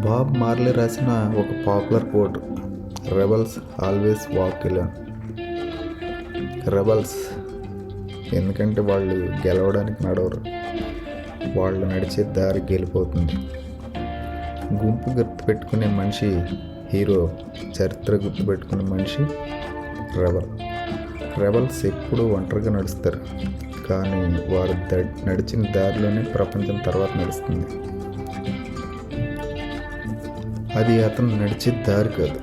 Bob Marley రాసిన ఒక popular quote, rebels always walk alone. Rebels ఎందుకంటే వాళ్ళు గెలవడానికి నడవరు, వాళ్ళు నడిచే దారి గెలిపోతుంది. గుంపు గుర్తుపెట్టుకునే మనిషి హీరో, చరిత్ర గుర్తుపెట్టుకునే మనిషి రెబల్. రెబల్స్ ఎప్పుడూ ఒంటరిగా నడుస్తారు, కానీ వారు నడిచిన దారిలోనే ప్రపంచం తర్వాత నడుస్తుంది. అది అతను నడిచే దారి కాదు,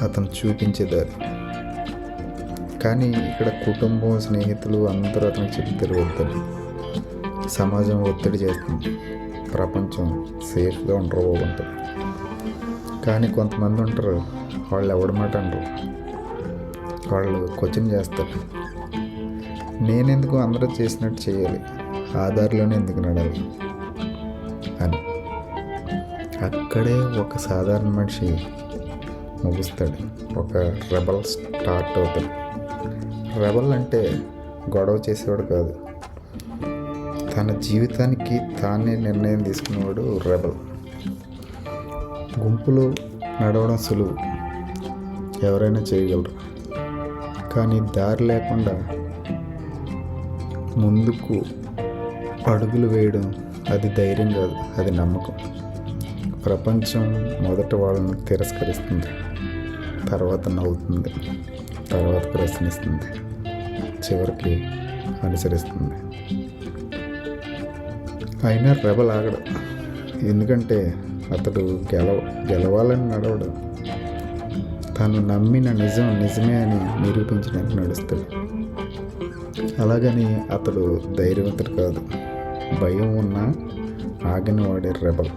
అతను చూపించే దారి. కానీ ఇక్కడ కుటుంబం, స్నేహితులు అందరూ అతనికి చెప్తారు వద్దని. సమాజం ఒత్తిడి చేస్తుంది, ప్రపంచం సేఫ్గా ఉండబోతుంటుంది. కానీ కొంతమంది ఉంటారు, వాళ్ళు ఎవడమాట అనరు, వాళ్ళు క్వశ్చన్ చేస్తారు. నేనెందుకు అందరూ చేసినట్టు చేయాలి, ఆ దారిలోనే ఎందుకు నడాలి అని. అక్కడే ఒక సాధారణ మనిషి ముగుస్తాడు, ఒక రెబల్ స్టార్ట్ అవుతాడు. రెబల్ అంటే గొడవ చేసేవాడు కాదు, తన జీవితానికి తానే నిర్ణయం తీసుకునేవాడు రెబల్. గుంపులో నడవడం సులువు, ఎవరైనా చేయగలరు. కానీ దారి లేకుండా ముందుకు అడుగులు వేయడం అది ధైర్యం కాదు, అది నమ్మకం. ప్రపంచం మొదట వాళ్ళని తిరస్కరిస్తుంది, తర్వాత నవ్వుతుంది, తర్వాత ప్రశ్నిస్తుంది, చివరికి అనుసరిస్తుంది. అయినా రెబల్ ఆగడు, ఎందుకంటే అతడు గెలవాలని నడవడు, తను నమ్మిన నిజం నిజమే అని నిరూపించడానికి నడుస్తాడు. అలాగని అతడు ధైర్యవంతుడు కాదు, భయం ఉన్నా ఆగని వాడే రెబల్.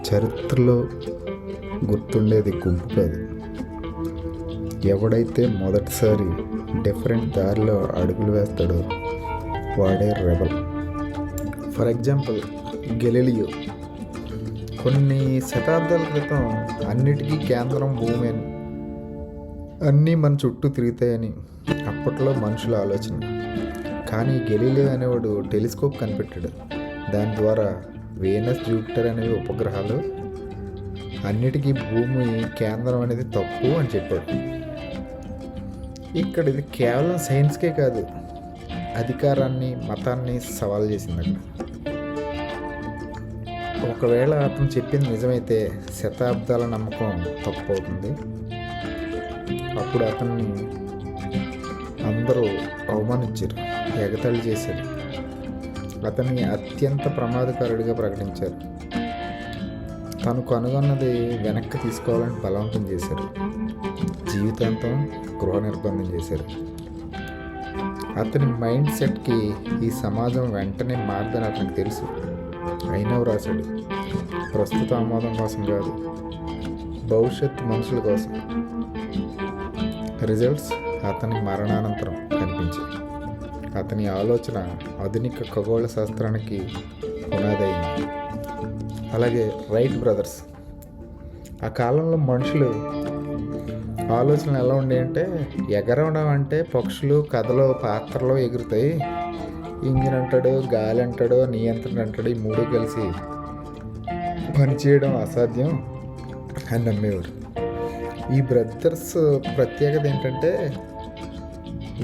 చరిత్రలో గుర్తుండేది గుంపు కాదు, ఎవడైతే మొదటిసారి డిఫరెంట్ దారిలో అడుగులు వేస్తాడో వాడే రెబల్. ఫర్ ఎగ్జాంపుల్, గెలీలియో కొన్ని శతాబ్దాల క్రితం అన్నిటికీ కేంద్రం భూమి అని, అన్నీ మన చుట్టూ తిరుగుతాయని అప్పట్లో మనుషుల ఆలోచన. కానీ గెలీలియో అనేవాడు టెలిస్కోప్ కనిపెట్టాడు. దాని ద్వారా వీనస్, జూపిటర్ అనేవి ఉపగ్రహాలు, అన్నిటికీ భూమి కేంద్రం అనేది తప్పు అని చెప్పాడు. ఇక్కడ ఇది కేవలం సైన్స్కే కాదు, అధికారాన్ని, మతాన్ని సవాల్ చేసిందట. ఒకవేళ అతను చెప్పింది నిజమైతే శతాబ్దాల నమ్మకం తప్పు అవుతుంది. అప్పుడు అతన్ని అందరూ అవమానించారు, ఎగతాళి చేశారు, అతన్ని అత్యంత ప్రమాదకారుడిగా ప్రకటించారు. తను కనుగొన్నది వెనక్కి తీసుకోవాలని బలవంతం చేశారు, జీవితాంతం గృహ నిర్బంధం చేశారు. అతని మైండ్ సెట్కి ఈ సమాజం వెంటనే మారదని అతనికి తెలుసు, అయినా వ్రాసాడు. ప్రస్తుత ఆమోదం కోసం కాదు, భవిష్యత్ మనుషుల కోసం. రిజల్ట్స్ అతని మరణానంతరం కనిపించాయి. అతని ఆలోచన ఆధునిక ఖగోళ శాస్త్రానికి పునాదైంది. అలాగే రైట్ బ్రదర్స్, ఆ కాలంలో మనుషులు ఆలోచనలు ఎలా ఉండేయంటే, ఎగరవడం అంటే పక్షులు కథలో పాత్రలో ఎగురుతాయి, ఇంజిన్ అంటాడు, గాలి అంటాడు, నియంత్రణ అంటాడు, ఈ మూడు కలిసి పనిచేయడం అసాధ్యం అని నమ్మేవారు. ఈ బ్రదర్స్ ప్రత్యేకత ఏంటంటే,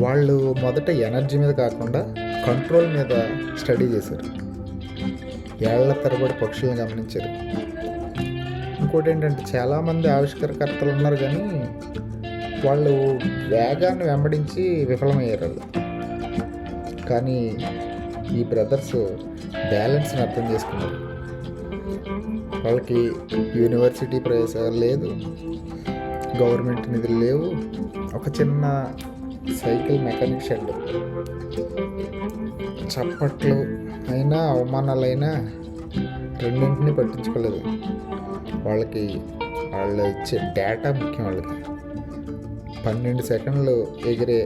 వాళ్ళు మొదట ఎనర్జీ మీద కాకుండా కంట్రోల్ మీద స్టడీ చేశారు, ఏళ్ల తరబడి పక్షులను గమనించారు. ఇంకోటి ఏంటంటే, చాలామంది ఆవిష్కర్తలు ఉన్నారు కానీ వాళ్ళు వేగాన్ని వెంబడించి విఫలమయ్యారు వాళ్ళు. కానీ ఈ బ్రదర్స్ బ్యాలెన్స్ని అర్థం చేసుకున్నారు. వాళ్ళకి యూనివర్సిటీ ప్రవేశాలు లేదు, గవర్నమెంట్ నిధులు లేవు, ఒక చిన్న సైకిల్ మెకానిక్ షెడ్, చప్పట్లు అయినా అవమానాలైనా రెండింటిని పట్టించుకోలేదు. వాళ్ళకి వాళ్ళు ఇచ్చే డేటా ముఖ్యం. వాళ్ళకి 12 సెకండ్లు ఎగిరే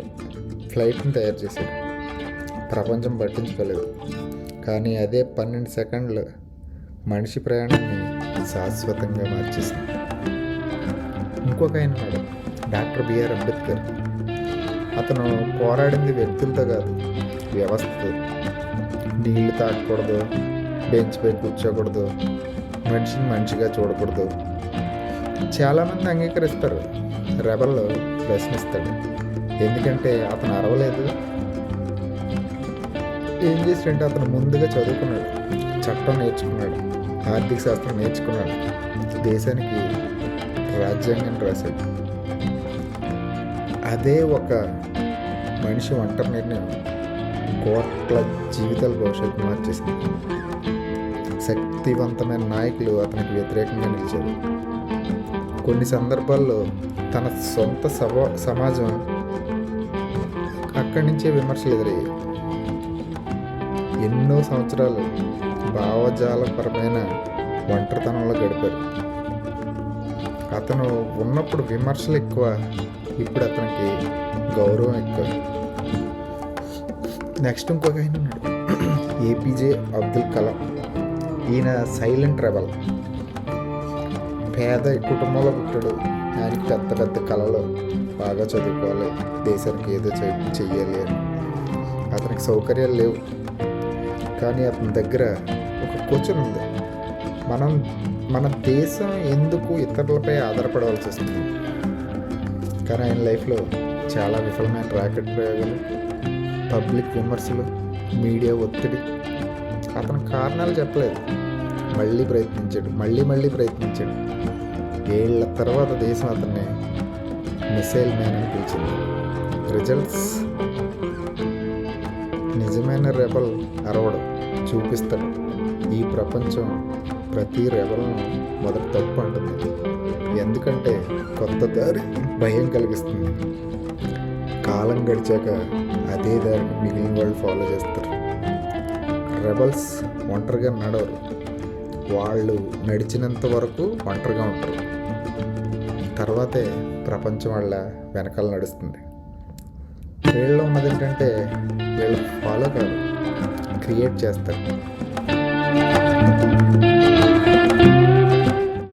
ఫ్లైట్ని తయారు చేశారు, ప్రపంచం పట్టించుకోలేదు. కానీ అదే 12 సెకండ్లు మనిషి ప్రయాణాన్ని శాశ్వతంగా మార్చేసింది. ఇంకొక ఆయన ఉన్నాడు, డాక్టర్ బిఆర్ అంబేద్కర్. అతను పోరాడింది వ్యక్తులతో కాదు, వ్యవస్థతో. నీళ్లు తాగకూడదు, బెంచ్పై కూర్చోకూడదు, మనిషిని మనిషిగా చూడకూడదు. చాలామంది అంగీకరిస్తారు. రెబల్ ప్రశ్నిస్తాడు, ఎందుకంటే అతను అరవలేదు. ఏం చేసినట్టే అతను ముందుగా చదువుకున్నాడు, చట్టం నేర్చుకున్నాడు, ఆర్థిక శాస్త్రం నేర్చుకున్నాడు, దేశానికి రాజ్యాంగం రాశాడు. అదే ఒక మనిషి ఒంటరి నిర్ణయం కోట్ల జీవితాల భవిష్యత్తు మార్చేసింది. శక్తివంతమైన నాయకులు అతనికి వ్యతిరేకంగా నిలిచారు. కొన్ని సందర్భాల్లో తన సొంత సమాజం అక్కడి నుంచే విమర్శలు ఎదురయ్యాయి. ఎన్నో సంవత్సరాలు భావజాలపరమైన ఒంటరితనంలో గడిపారు. అతను ఉన్నప్పుడు విమర్శలు ఎక్కువ, ఇప్పుడు అతనికి గౌరవం ఎక్కువ. నెక్స్ట్ ఇంకొక ఆయన ఉన్నాడు, ఏపీజే అబ్దుల్ కలాం. ఈయన సైలెంట్ రెబల్. పేద కుటుంబంలో పుట్టాడు. ఆయనకి పెద్ద పెద్ద కళలు, బాగా చదువుకోవాలి, దేశానికి ఏదో చెయ్యాలి అని. అతనికి సౌకర్యాలు లేవు, కానీ అతని దగ్గర ఒక క్వశ్చన్ ఉంది. మన దేశం ఎందుకు ఇతరులపై ఆధారపడవలసి వస్తుంది? కానీ ఆయన లైఫ్లో చాలా విఫలమైన రాకెట్ ప్రయోగాలు, పబ్లిక్ విమర్శలు, మీడియా ఒత్తిడి. అతను కారణాలు చెప్పలేదు, మళ్ళీ ప్రయత్నించాడు. ఏళ్ల తర్వాత దేశం అతన్ని మిసైల్ మ్యాన్ అని పిలిచింది. రిజల్ట్స్, నిజమైన రెబల్ అరవడం చూపిస్తాడు. ఈ ప్రపంచం ప్రతి రెబల్ను మొదటి తప్పు అంటుంది, ఎందుకంటే కొత్త దారి భయం కలిగిస్తుంది. కాలం గడిచాక అదే దారిని మిగిలిన వాళ్ళు ఫాలో చేస్తారు. రెబల్స్ ఒంటరిగా నడవరు, వాళ్ళు నడిచినంత వరకు ఒంటరిగా ఉంటారు. తర్వాతే ప్రపంచం వాళ్ళ వెనకాల నడుస్తుంది. వీళ్ళలో ఉన్నది ఏంటంటే వీళ్ళు ఫాలో కాదు, క్రియేట్ చేస్తారు.